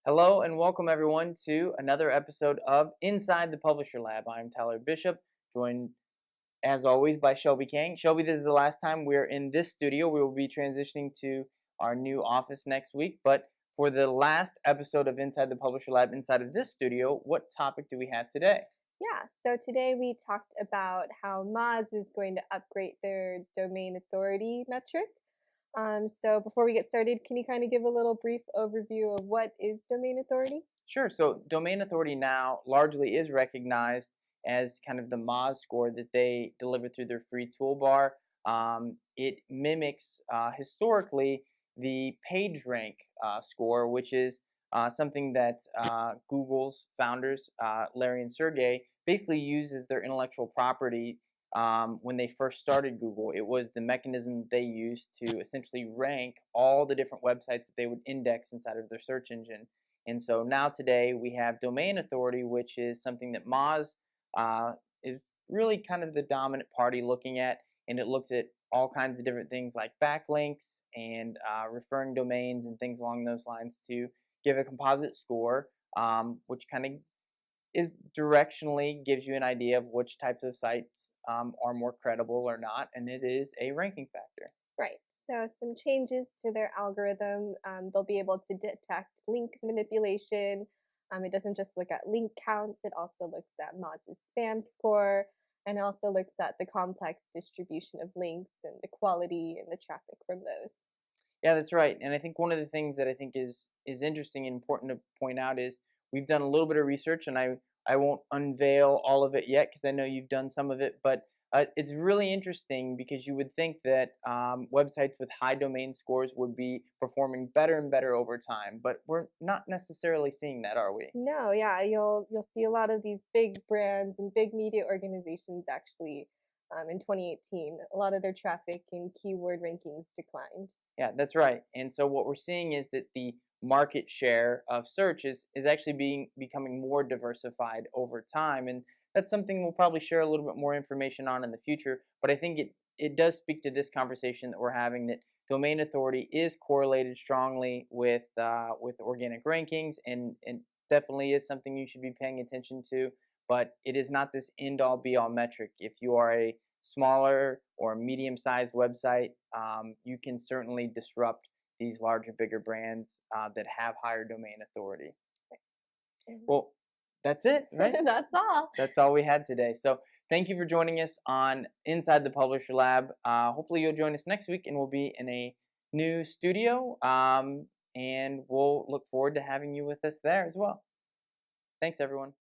Hello and welcome everyone to another episode of Inside the Publisher Lab. I'm Tyler Bishop, joined as always by Shelby King. Shelby, this is the last time we're in this studio. We will be transitioning to our new office next week. But for the last episode of Inside the Publisher Lab, inside of this studio, what topic do we have today? Yeah, so today we talked about how Moz is going to upgrade their domain authority metric. So before we get started, can you kind of give a little brief overview of what is domain authority? Sure. So domain authority now largely is recognized as kind of the Moz score that they deliver through their free toolbar. It mimics historically the PageRank score, which is something that Google's founders, Larry and Sergey, basically used as their intellectual property when they first started Google. It was the mechanism that they used to essentially rank all the different websites that they would index inside of their search engine. And so now today we have domain authority, which is something that Moz is really kind of the dominant party looking at, and it looks at all kinds of different things like backlinks and referring domains and things along those lines to give a composite score, which kind of is directionally gives you an idea of which types of sites are more credible or not, and it is a ranking factor. Right, so some changes to their algorithm. They'll be able to detect link manipulation. It doesn't just look at link counts, it also looks at Moz's spam score, and also looks at the complex distribution of links and the quality and the traffic from those. Yeah, that's right. And I think one of the things that I think is interesting and important to point out is we've done a little bit of research, and I won't unveil all of it yet because I know you've done some of it, but it's really interesting because you would think that websites with high domain scores would be performing better and better over time, but we're not necessarily seeing that, are we? No, yeah, you'll see a lot of these big brands and big media organizations actually in 2018. A lot of their traffic and keyword rankings declined. Yeah, that's right. And so what we're seeing is that the market share of search is actually becoming more diversified over time. And that's something we'll probably share a little bit more information on in the future. But I think it does speak to this conversation that we're having, that domain authority is correlated strongly with organic rankings, and definitely is something you should be paying attention to. But it is not this end all be all metric. If you are a smaller or medium-sized website, you can certainly disrupt these larger, bigger brands that have higher domain authority. Well, that's it, right? That's all. That's all we had today. So thank you for joining us on Inside the Publisher Lab. Hopefully you'll join us next week, and we'll be in a new studio, and we'll look forward to having you with us there as well. Thanks, everyone.